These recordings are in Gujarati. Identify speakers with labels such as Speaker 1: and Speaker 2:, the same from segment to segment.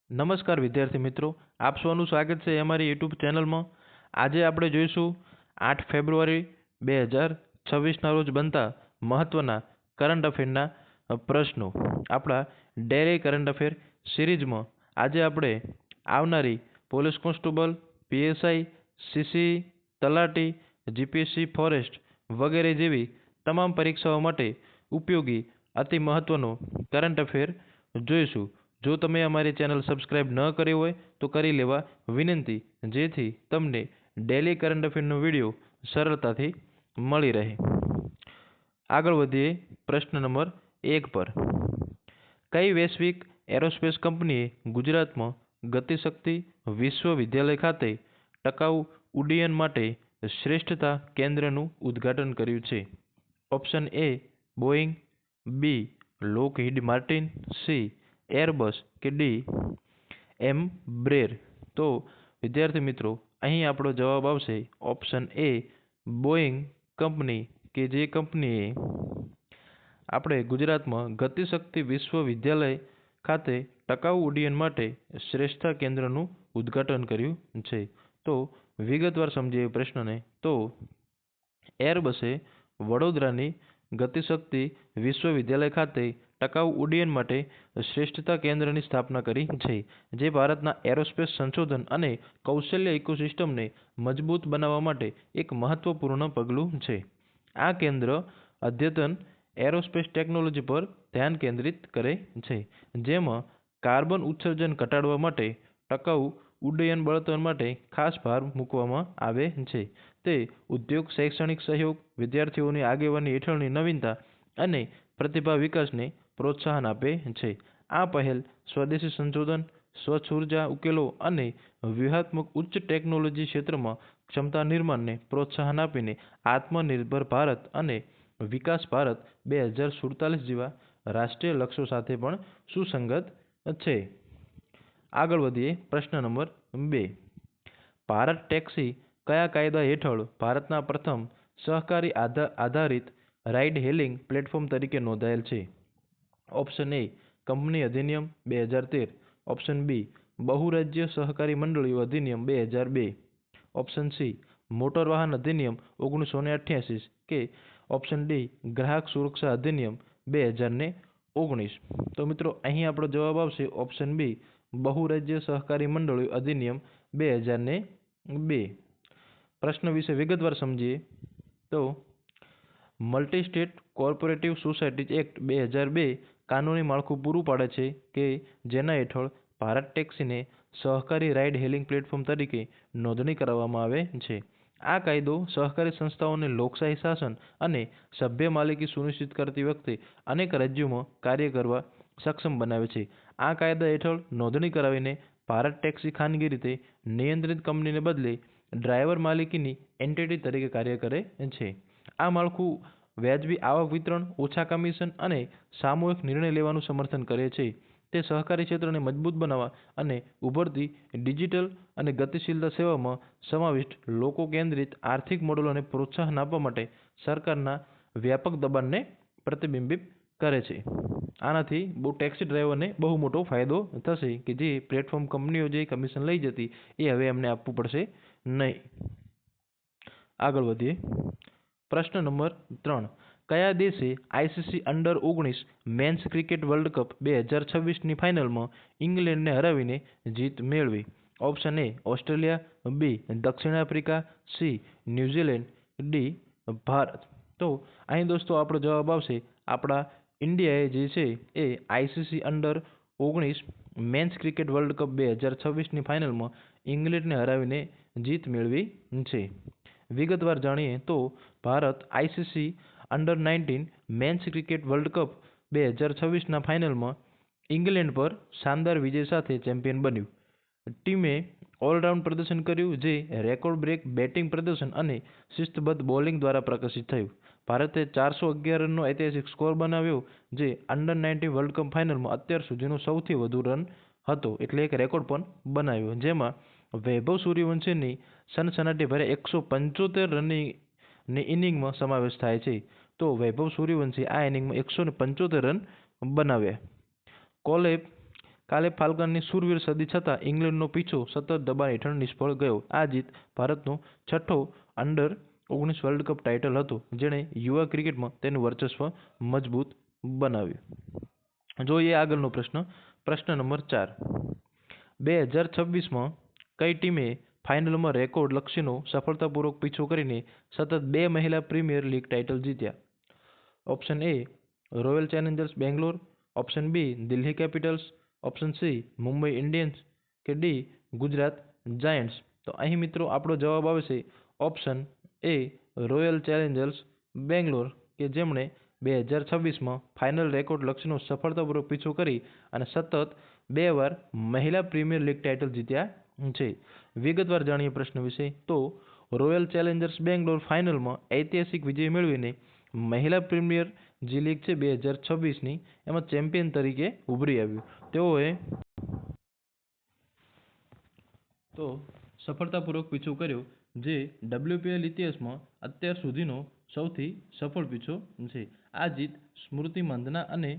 Speaker 1: નમસ્કાર વિદ્યાર્થી મિત્રો, આપ સૌનું સ્વાગત છે અમારી યુટ્યુબ ચેનલમાં. આજે આપણે જોઈશું 8 ફેબ્રુઆરી 2026ના રોજ બનતા મહત્વના કરંટ અફેરના પ્રશ્નો. આપણા ડેલી કરંટ અફેર સિરીઝમાં આજે આપણે આવનારી પોલીસ કોન્સ્ટેબલ, પીએસઆઈ, સીસી, તલાટી, જીપીએસસી ફોરેસ્ટ વગેરે જેવી તમામ પરીક્ષાઓ માટે ઉપયોગી અતિ મહત્વનો કરંટ અફેર જોઈશું. જો તમે અમારી ચેનલ સબસ્ક્રાઇબ ન કરી હોય તો કરી લેવા વિનંતી, જેથી તમને ડેલી કરંટ અફેરનો વિડીયો સરળતાથી મળી રહે. આગળ વધીએ પ્રશ્ન નંબર 1 પર. કઈ વૈશ્વિક એરોસ્પેસ કંપનીએ ગુજરાતમાં ગતિશક્તિ વિશ્વવિદ્યાલય ખાતે ટકાઉ ઉડ્ડયન માટે શ્રેષ્ઠતા કેન્દ્રનું ઉદ્ઘાટન કર્યું છે? Option A Boeing, B Lockheed Martin, C Airbus કે ડી એમ્બ્રેર. તો વિદ્યાર્થી મિત્રો, અહીં આપણો જવાબ આવશે ઓપ્શન એ બોઈંગ કંપની, કે જે કંપનીએ આપણે ગુજરાતમાં ગતિશક્તિ વિશ્વવિદ્યાલય ખાતે ટકાઉ ઉડ્ડયન માટે શ્રેષ્ઠતા કેન્દ્રનું ઉદ્ઘાટન કર્યું છે. તો વિગતવાર સમજીએ પ્રશ્નને. તો એરબસે વડોદરાની ગતિશક્તિ વિશ્વવિદ્યાલય ખાતે ટકાઉ ઉડ્ડયન માટે શ્રેષ્ઠતા કેન્દ્રની સ્થાપના કરી છે, જે ભારતના એરોસ્પેસ સંશોધન અને કૌશલ્ય ઇકોસિસ્ટમને મજબૂત બનાવવા માટે એક મહત્વપૂર્ણ પગલું છે. આ કેન્દ્ર અદ્યતન એરોસ્પેસ ટેકનોલોજી પર ધ્યાન કેન્દ્રિત કરે છે, જેમાં કાર્બન ઉત્સર્જન ઘટાડવા માટે ટકાઉ ઉડ્ડયન બળતણ માટે ખાસ ભાર મૂકવામાં આવે છે. તે ઉદ્યોગ, શૈક્ષણિક સહયોગ, વિદ્યાર્થીઓની આગેવાની હેઠળની નવીનતા અને પ્રતિભા વિકાસને પ્રોત્સાહન આપે છે. આ પહેલ સ્વદેશી સંશોધન, સ્વચ્છ ઉર્જા ઉકેલો અને વ્યૂહાત્મક ઉચ્ચ ટેકનોલોજી ક્ષેત્રમાં ક્ષમતા નિર્માણને પ્રોત્સાહન આપીને આત્મનિર્ભર ભારત અને વિકાસ ભારત 2047 જેવા રાષ્ટ્રીય લક્ષ્યો સાથે પણ સુસંગત છે. આગળ વધીએ પ્રશ્ન નંબર 2. ભારત ટેક્સી કયા કાયદા હેઠળ ભારતના પ્રથમ સહકારી આધારિત રાઇડ હેલિંગ પ્લેટફોર્મ તરીકે નોંધાયેલ છે? ઓપ્શન એ કંપની અધિનિયમ 2013, ઓપ્શન બી બહુરાજ્ય સહકારી મંડળીઓ અધિનિયમ 2002, ઓપ્શન સી મોટર વાહન અધિનિયમ 1988 કે ઓપ્શન ડી ગ્રાહક સુરક્ષા અધિનિયમ 2019. તો મિત્રો, અહીં આપણો જવાબ આવશે ઓપ્શન બી બહુરાજ્ય સહકારી મંડળીઓ અધિનિયમ 2002. પ્રશ્ન વિશે વિગતવાર સમજીએ તો multi state cooperative societies act 2002 કાનૂની માળખું પૂરું પાડે છે કે જેના હેઠળ ભારત ટેક્સીને સહકારી રાઇડ હેલિંગ પ્લેટફોર્મ તરીકે નોંધણી કરાવવામાં આવે છે. આ કાયદો સહકારી સંસ્થાઓને લોકશાહી શાસન અને સભ્ય માલિકી સુનિશ્ચિત કરતી વખતે અનેક રાજ્યોમાં કાર્ય કરવા સક્ષમ બનાવે છે. આ કાયદા હેઠળ નોંધણી કરાવીને ભારત ટેક્સી ખાનગી રીતે નિયંત્રિત કંપનીને બદલે ડ્રાઈવર માલિકીની એન્ટિટી તરીકે કાર્ય કરે છે. આ માળખું વ્યાજબી આવક વિતરણ, ઓછા કમિશન અને સામૂહિક નિર્ણય લેવાનું સમર્થન કરે છે. તે સહકારી ક્ષેત્રને મજબૂત બનાવવા અને ઉભરતી ડિજિટલ અને ગતિશીલતા સેવામાં સમાવિષ્ટ લોકો કેન્દ્રિત આર્થિક મોડેલોને પ્રોત્સાહન આપવા માટે સરકારના વ્યાપક દબાણને પ્રતિબિંબિત કરે છે. આનાથી ટેક્સી ડ્રાઈવરને બહુ મોટો ફાયદો થશે કે જે પ્લેટફોર્મ કંપનીઓ જે કમિશન લઈ જતી એ હવે એમને આપવું પડશે નહીં. આગળ વધીએ પ્રશ્ન નંબર 3. કયા દેશે ICC under nineteen men's cricket world cup 2026ની ફાઇનલમાં ઇંગ્લેન્ડને હરાવીને જીત મેળવી? ઓપ્શન એ ઓસ્ટ્રેલિયા, બી દક્ષિણ Africa, C New Zealand, D Bharat. તો અહીં દોસ્તો આપણો જવાબ આવશે આપણા ઇન્ડિયાએ જે છે એ ICC under nineteen men's cricket world cup 2026ની ફાઇનલમાં ઇંગ્લેન્ડને હરાવીને જીત મેળવી છે. વિગતવાર જાણીએ તો Bharat ICC under nineteen men's cricket world cup 2026ના ફાઇનલમાં ઇંગ્લેન્ડ પર શાનદાર વિજય સાથે ચેમ્પિયન બન્યું. ટીમે ઓલરાઉન્ડ પ્રદર્શન કર્યું, જે રેકોર્ડ બ્રેક બેટિંગ પ્રદર્શન અને શિસ્તબદ્ધ બોલિંગ દ્વારા પ્રકાશિત થયું. ભારતે 411 રનનો ઐતિહાસિક સ્કોર બનાવ્યો, જે અંડર-19 વર્લ્ડ કપ ફાઇનલમાં અત્યાર સુધીનો સૌથી વધુ રન હતો, એટલે એક રેકોર્ડ પણ બનાવ્યો, જેમાં વૈભવ સૂર્યવંશીની સનસનાટીભર્યા 175 રનની ઇનિંગમાં સમાવેશ થાય છે. તો વૈભવ સૂર્યવંશી આ ઇનિંગમાં 175 રન બનાવ્યા. કોલે કાલે ફાલ્કનની શૂરવીર સદી છતાં ઇંગ્લેન્ડનો પીછો સતત દબાણ હેઠળ નિષ્ફળ ગયો. આ જીત ભારતનો છઠ્ઠો અંડર-19 વર્લ્ડ કપ ટાઇટલ હતો, જેણે યુવા ક્રિકેટમાં તેનું વર્ચસ્વ મજબૂત બનાવ્યું. જોઈએ આગળનો પ્રશ્ન. પ્રશ્ન નંબર 4. 2026માં કઈ ટીમે ફાઇનલમાં રેકોર્ડ લક્ષ્યનો સફળતાપૂર્વક પીછો કરીને સતત 2 મહિલા પ્રીમિયર લીગ ટાઇટલ જીત્યા? Option A Royal Challengers Bangalore, option B Delhi Capitals, option C Mumbai Indians કે ડી ગુજરાત જાયન્ટ્સ. તો અહીં મિત્રો આપણો જવાબ આવશે option A Royal Challengers Bangalore, કે જેમણે 2026માં ફાઇનલ રેકોર્ડ લક્ષ્યનો સફળતાપૂર્વક પીછો કરી અને સતત 2 વાર મહિલા પ્રીમિયર લીગ ટાઇટલ જીત્યા છે. વિગતવાર જાણીએ પ્રશ્ન વિશે. તો રોયલ ચેલેન્જર્સ બેંગ્લોર ફાઇનલમાં ઐતિહાસિક વિજય મેળવીને મહિલા પ્રીમિયર જે લીગ છે 2026ની એમાં ચેમ્પિયન તરીકે ઉભરી આવ્યું. તેઓએ તો સફળતાપૂર્વક પીછો કર્યો, જે WPL ઇતિહાસમાં અત્યાર સુધીનો સૌથી સફળ પીછો છે. આ જીત સ્મૃતિ મંધના અને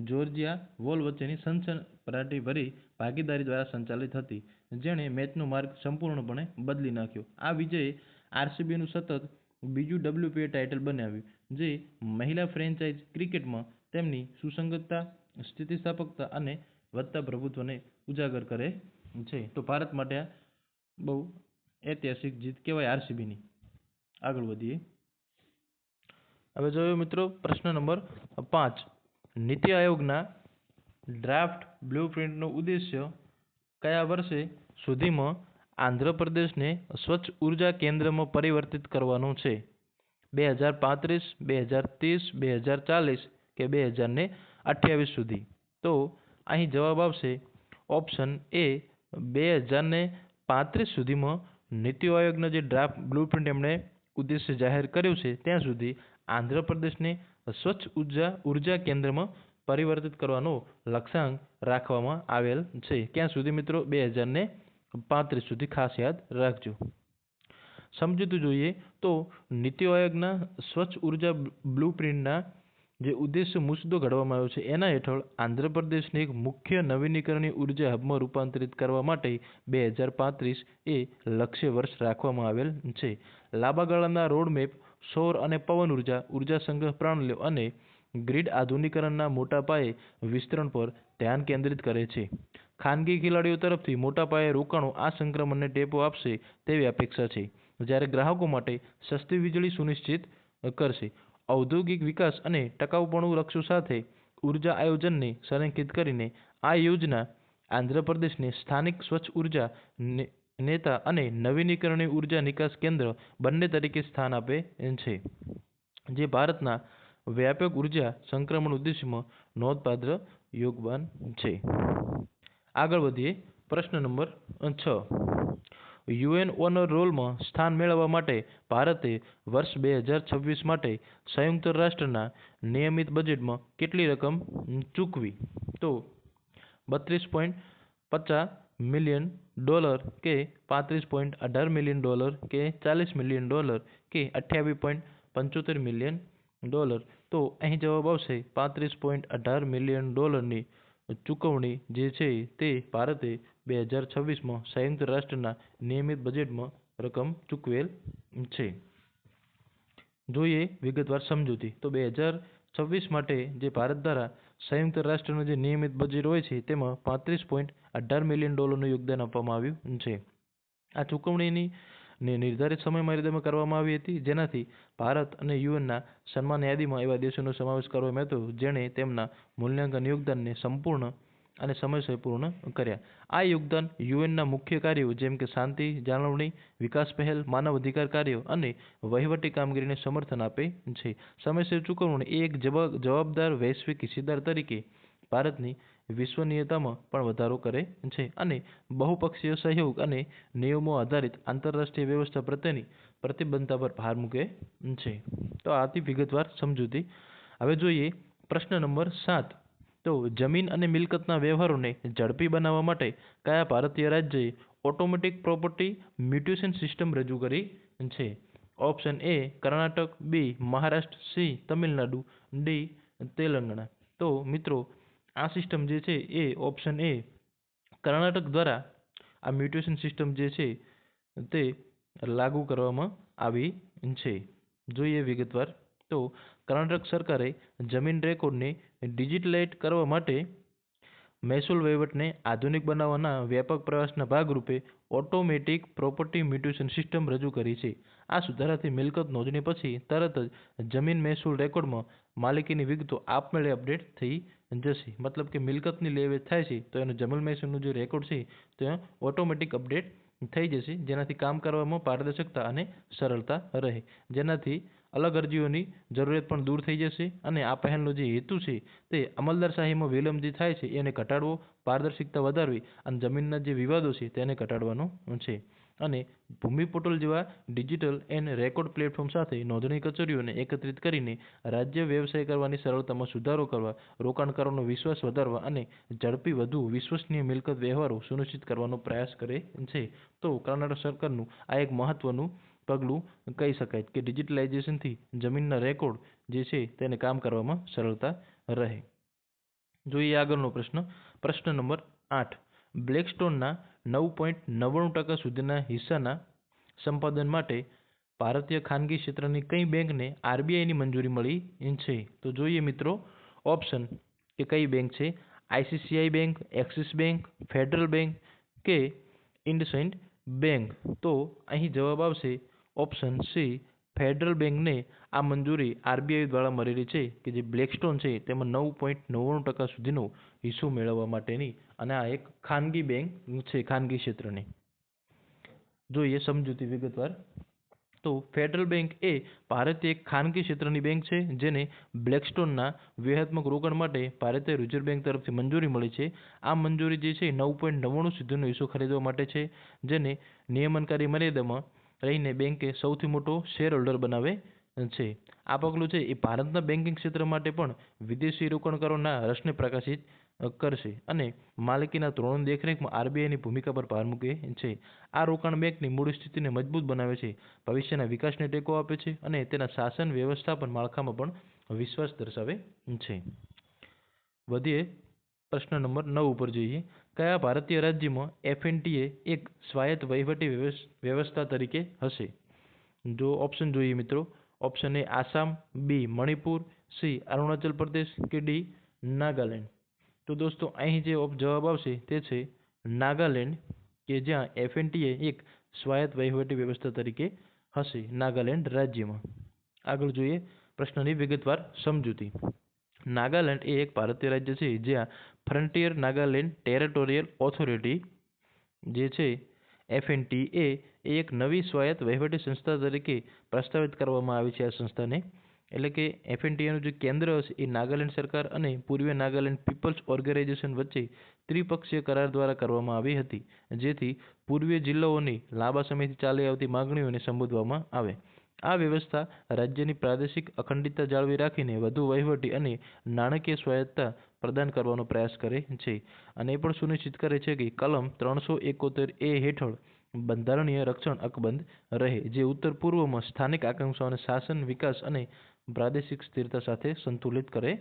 Speaker 1: જોર્જિયા વોલ વચ્ચેની સનસનાટીભરી ભાગીદારી દ્વારા સંચાલિત હતી, જેણે મેચનો માર્ગ સંપૂર્ણપણે બદલી નાખ્યો. આ વિજયે RCBનું સતત બીજું WPL ટાઇટલ બનાવ્યું, જે મહિલા ફ્રેન્ચાઇઝ ક્રિકેટમાં તેમની સુસંગતતા, સ્થિતિસ્થાપકતા અને વધતા પ્રભુત્વને ઉજાગર કરે છે. તો ભારત માટે આ બહુ ઐતિહાસિક જીત કહેવાય RCBની. આગળ વધીએ. હવે જોયો મિત્રો પ્રશ્ન નંબર 5. નીતિ આયોગના ડ્રાફ્ટ બ્લુપ્રિન્ટનો ઉદ્દેશ્ય કયા વર્ષે સુધીમાં આંધ્રપ્રદેશને સ્વચ્છ ઉર્જા કેન્દ્રમાં પરિવર્તિત કરવાનો છે? 2035, 2030, 2040 કે 2028 સુધી? તો અહીં જવાબ આવશે ઓપ્શન એ 2035 સુધીમાં. નીતિ આયોગના જે ડ્રાફ્ટ બ્લુપ્રિન્ટ એમણે ઉદ્દેશ્ય જાહેર કર્યું છે ત્યાં સુધી આંધ્રપ્રદેશને સ્વચ્છ ઉર્જા કેન્દ્રમાં પરિવર્તિત કરવાનો લક્ષ્યાંક રાખવામાં આવેલ છે. ક્યાં સુધી મિત્રો? 2035 સુધી. ખાસ યાદ રાખજો. સમજૂતી જોઈએ તો નીતિ આયોગના સ્વચ્છ ઉર્જા બ્લુપ્રિન્ટના જે ઉદ્દેશ્ય મુસદ્દો ઘડવામાં આવ્યો છે એના હેઠળ આંધ્રપ્રદેશને એક મુખ્ય નવીનીકરણીય ઉર્જા હબમાં રૂપાંતરિત કરવા માટે 2035 એ લક્ષ્ય વર્ષ રાખવામાં આવેલ છે. લાંબા ગાળાના રોડમેપ સૌર અને પવન ઉર્જા સંગ્રહ પ્રણાલીઓ અને ગ્રીડ આધુનિકીકરણના મોટા પાયે વિસ્તરણ પર ધ્યાન કેન્દ્રિત કરે છે. ખાનગી ખેલાડીઓ તરફથી મોટા પાયે રોકાણો આ સંક્રમણને ટેકો આપશે તેવી અપેક્ષા છે, જ્યારે ગ્રાહકો માટે સસ્તી વીજળી સુનિશ્ચિત કરશે. ઔદ્યોગિક વિકાસ અને ટકાઉપણું લક્ષ્યો સાથે ઉર્જા આયોજનને સંરેખિત કરીને આ યોજના આંધ્રપ્રદેશને સ્થાનિક સ્વચ્છ ઉર્જા નેતા અને નવીનીકરણીય ઉર્જા નિકાસ કેન્દ્ર બંને તરીકે સ્થાન આપે છે, જે ભારતના વ્યાપક ઉર્જા સંક્રમણ ઉદ્દેશ્યમાં નોંધપાત્ર યોગદાન છે. આગળ વધીએ. પ્રશ્ન નંબર 6. UN ઓનર રોલમાં સ્થાન મેળવવા માટે ભારતે વર્ષ 2026 માટે સંયુક્ત રાષ્ટ્રના નિયમિત બજેટમાં કેટલી રકમ ચૂકવી? તો $32.50 મિલિયન કે $35.18 મિલિયન કે $40 મિલિયન કે $28.75 મિલિયન? તો અહીં જવાબ આવશે $35.18 મિલિયનની ચૂકવણી જે છે તે ભારતે 2026માં સંયુક્ત રાષ્ટ્રના નિયમિત બજેટમાં રકમ ચૂકવેલ છે. જોઈએ વિગતવાર સમજૂતી. તો 2026 માટે જે ભારત દ્વારા સંયુક્ત રાષ્ટ્રનું જે નિયમિત બજેટ હોય છે તેમાં $35.18 મિલિયનનું યોગદાન આપવામાં આવ્યું છે. આ ચૂકવણીની નિર્ધારિત સમયમર્યાદામાં કરવામાં આવી હતી, જેનાથી ભારત અને યુએનના સન્માન યાદીમાં એવા દેશોનો સમાવેશ કરવામાં આવ્યો હતો જેણે તેમના મૂલ્યાંકન યોગદાનને સંપૂર્ણ અને સમયસર પૂર્ણ કર્યા. આ યોગદાન યુએનના મુખ્ય કાર્યો જેમ કે શાંતિ જાળવણી, વિકાસ પહેલ, માનવ અધિકાર કાર્યો અને વહીવટી કામગીરીને સમર્થન આપે છે. સમયસર ચૂકવણી એ એક જવાબદાર વૈશ્વિક હિસ્સેદાર તરીકે ભારતની વિશ્વસનીયતામાં પણ વધારો કરે છે અને બહુપક્ષીય સહયોગ અને નિયમો આધારિત આંતરરાષ્ટ્રીય વ્યવસ્થા પ્રત્યેની પ્રતિબદ્ધતા પર ભાર મૂકે છે. તો આ હતી વિગતવાર સમજૂતી. હવે જોઈએ પ્રશ્ન નંબર 7. તો જમીન અને મિલકતના વ્યવહારોને ઝડપી બનાવવા માટે કયા ભારતીય રાજ્યએ ઓટોમેટિક પ્રોપર્ટી મ્યુટેશન સિસ્ટમ રજૂ કરી છે? Option A Karnataka, B Maharashtra, C Tamil Nadu, D Telangana. તો મિત્રો આ સિસ્ટમ જે છે એ ઓપ્શન એ કર્ણાટક દ્વારા આ મ્યુટેશન સિસ્ટમ જે છે તે લાગુ કરવામાં આવી છે. જોઈએ વિગતવાર તો કર્ણાટક સરકારે જમીન રેકોર્ડને ડિજિટલાઇઝ કરવા માટે મહેસૂલ વહીવટને આધુનિક બનાવવાના વ્યાપક પ્રયાસના ભાગરૂપે ઓટોમેટિક પ્રોપર્ટી મ્યુટેશન સિસ્ટમ રજૂ કરી છે. આ સુધારાથી મિલકત નોંધણી પછી તરત જ જમીન મહેસૂલ રેકોર્ડમાં માલિકીની વિગતો આપમેળે અપડેટ થઈ જશે. મતલબ કે મિલકતની લે વેચ થાય છે તો એનું જમીન મહેસૂલનું જે રેકોર્ડ છે તે ઓટોમેટિક અપડેટ થઈ જશે, જેનાથી કામ કરવામાં પારદર્શકતા અને સરળતા રહે, જેનાથી અલગ અરજીઓની જરૂરિયાત પણ દૂર થઈ જશે. અને આ પહેલનો જે હેતુ છે તે અમલદારશાહીમાં વિલંબ જે થાય છે એને ઘટાડવો, પારદર્શિકતા વધારવી અને જમીનના જે વિવાદો છે તેને ઘટાડવાનો છે. અને ભૂમિ પોર્ટલ જેવા ડિજિટલ એન્ડ રેકોર્ડ પ્લેટફોર્મ સાથે નોંધણી કચેરીઓને એકત્રિત કરીને રાજ્ય વ્યવસાય કરવાની સરળતામાં સુધારો કરવા, રોકાણકારોનો વિશ્વાસ વધારવા અને ઝડપી વધુ વિશ્વસનીય મિલકત વ્યવહારો સુનિશ્ચિત કરવાનો પ્રયાસ કરે છે. તો કર્ણાટક સરકારનું આ એક મહત્વનું પગલું કહી શકાય કે ડિજિટલાઇઝેશનથી જમીનના રેકોર્ડ જે છે તેને કામ કરવામાં સરળતા રહે. જોઈએ આગળનો પ્રશ્ન. પ્રશ્ન નંબર 8. બ્લેકસ્ટોનના 9.99% સુધીના હિસ્સાના સંપાદન માટે ભારતીય ખાનગી ક્ષેત્રની કઈ બેંકને આરબીઆઈની મંજૂરી મળી છે? તો જોઈએ મિત્રો ઓપ્શન કે કઈ બેંક છે. ICICI bank, axis bank, federal bank કે ઇન્ડસઇન્ડ બેંક. તો અહીં જવાબ આવશે ઓપ્શન સી, ફેડરલ બેંકને આ મંજૂરી આરબીઆઈ દ્વારા મળેલી છે કે જે બ્લેકસ્ટોન છે તેમાં 9.99% સુધીનો હિસ્સો મેળવવા માટેની. અને આ એક ખાનગી બેંક છે, ખાનગી ક્ષેત્રની. જોઈએ સમજૂતી વિગતવાર. તો ફેડરલ બેંક એ ભારતીય એક ખાનગી ક્ષેત્રની બેંક છે જેને બ્લેકસ્ટોનના વ્યૂહાત્મક રોકાણ માટે ભારતીય રિઝર્વ બેંક તરફથી મંજૂરી મળી છે. આ મંજૂરી જે છે 9.99 સુધીનો હિસ્સો ખરીદવા માટે છે, જેને નિયમનકારી મર્યાદામાં રહીને બેંકે સૌથી મોટો શેર હોલ્ડર બનાવે છે. આ પગલું છે એ ભારતના બેન્કિંગ ક્ષેત્ર માટે પણ વિદેશી રોકાણકારોના રસને પ્રકાશિત કરશે અને માલિકીના ધોરણોની દેખરેખમાં આરબીઆઈની ભૂમિકા પર ભાર મૂકે છે. આ રોકાણ બેંકની મૂળ સ્થિતિને મજબૂત બનાવે છે, ભવિષ્યના વિકાસને ટેકો આપે છે અને તેના શાસન વ્યવસ્થાપન માળખામાં પણ વિશ્વાસ દર્શાવે છે. વધીએ પ્રશ્ન નંબર 9 ઉપર જઈએ. કયા ભારતીય રાજ્યમાં એફએનટીએ એક સ્વાયત્ત વહીવટી વ્યવસ્થા તરીકે હશે? જો ઓપ્શન જોઈએ મિત્રો. Option A Assam, B Manipur, C Arunachal Pradesh કે ડી નાગાલેન્ડ. તો દોસ્તો અહીં જે જવાબ આવશે તે છે નાગાલેન્ડ, કે જ્યાં એફએનટીએ એક સ્વાયત્ત વહીવટી વ્યવસ્થા તરીકે હશે નાગાલેન્ડ રાજ્યમાં. આગળ જોઈએ પ્રશ્નની વિગતવાર સમજૂતી. નાગાલેન્ડ એ એક ભારતીય રાજ્ય છે જ્યાં ફ્રન્ટિયર નાગાલેન્ડ ટેરેટોરિયલ ઓથોરિટી જે છે એફએનટીએ એ એક નવી સ્વાયત્ત વહીવટી સંસ્થા તરીકે પ્રસ્તાવિત કરવામાં આવી છે. આ સંસ્થાને એટલે કે એફએનટીએનું જે કેન્દ્ર હશે એ નાગાલેન્ડ સરકાર અને પૂર્વીય નાગાલેન્ડ પીપલ્સ ઓર્ગેનાઇઝેશન વચ્ચે ત્રિપક્ષીય કરાર દ્વારા કરવામાં આવી હતી, જેથી પૂર્વીય જિલ્લાઓની લાંબા સમયથી ચાલી આવતી માંગણીઓને સંબોધવામાં આવે. આ વ્યવસ્થા રાજ્યની પ્રાદેશિક અખંડિતતા જાળવી રાખીને વધુ વહીવટી અને નાણાકીય સ્વાયત્તતા પ્રદાન કરવાનો પ્રયાસ કરે છે અને એ પણ સુનિશ્ચિત કરે છે કે કલમ 371A હેઠળ બંધારણીય રક્ષણ અકબંધ રહે, જે ઉત્તર પૂર્વમાં સ્થાનિક આકાંક્ષાઓને શાસન, વિકાસ અને પ્રાદેશિક સ્થિરતા સાથે સંતુલિત કરે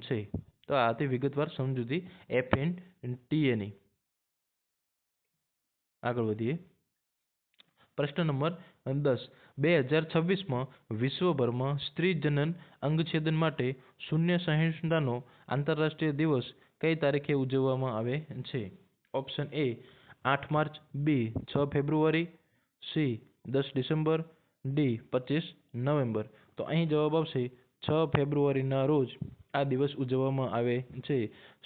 Speaker 1: છે. તો આ હતી વિગતવાર સમજૂતી એફએનટીએની. આગળ વધીએ. પ્રશ્ન નંબર 10. 2026માં વિશ્વભરમાં સ્ત્રી જનન અંગછેદન માટે શૂન્ય સહિષ્ણુતાનો આંતરરાષ્ટ્રીય દિવસ કઈ તારીખે ઉજવવામાં આવે છે? Option A 8 March, B 6 February, C 10 December, D 25 November. તો અહીં જવાબ આવશે 6 ફેબ્રુઆરીના રોજ આ દિવસ ઉજવવામાં આવે છે.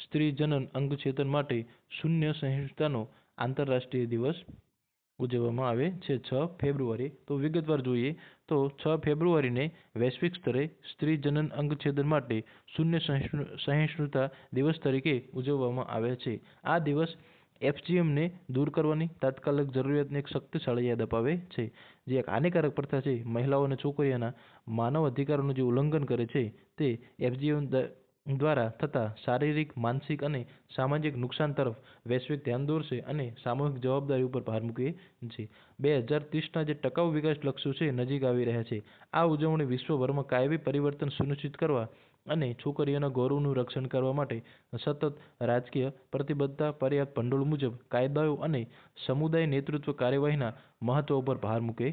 Speaker 1: સ્ત્રી જનન અંગછેદન માટે શૂન્ય સહિષ્ણુતાનો આંતરરાષ્ટ્રીય દિવસ ઉજવવામાં આવે છે 6 ફેબ્રુઆરી. તો વિગતવાર જોઈએ તો 6 ફેબ્રુઆરીને વૈશ્વિક સ્તરે સ્ત્રી જનન અંગછેદન માટે શૂન્ય સહિષ્ણુતા દિવસ તરીકે ઉજવવામાં આવે છે. આ દિવસ એફજીએમને દૂર કરવાની તાત્કાલિક જરૂરિયાતને એક શક્તિશાળી યાદ અપાવે છે, જે એક હાનિકારક પ્રથા છે મહિલાઓ અને છોકરીઓના માનવ અધિકારોનું જે ઉલ્લંઘન કરે છે તે એફજીએમ દ્વારા થતા શારીરિક, માનસિક અને સામાજિક નુકસાન તરફ વૈશ્વિક ધ્યાન દોરશે અને સામૂહિક જવાબદારી ઉપર ભાર મૂકે છે. 2030ના જે ટકાઉ વિકાસ લક્ષ્યો છે નજીક આવી રહ્યા છે. આ ઉજવણી વિશ્વભરમાં કાયમી પરિવર્તન સુનિશ્ચિત કરવા અને છોકરીઓના ગૌરવનું રક્ષણ કરવા માટે સતત રાજકીય પ્રતિબદ્ધતા, પર્યાપ્ત ભંડોળ મુજબ કાયદાઓ અને સમુદાય નેતૃત્વ કાર્યવાહીના મહત્વ ઉપર ભાર મૂકે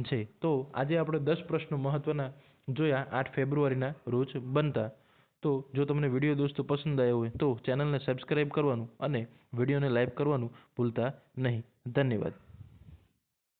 Speaker 1: છે. તો આજે આપણે 10 પ્રશ્નો મહત્વના જોયા 8 ફેબ્રુઆરીના રોજ બનતા. તો જો તમને વિડીયો દોસ્તો પસંદ આવ્યો હોય તો ચેનલને સબસ્ક્રાઇબ કરવાનું અને વિડીયોને લાઈક કરવાનું ભૂલતા નહીં. ધન્યવાદ.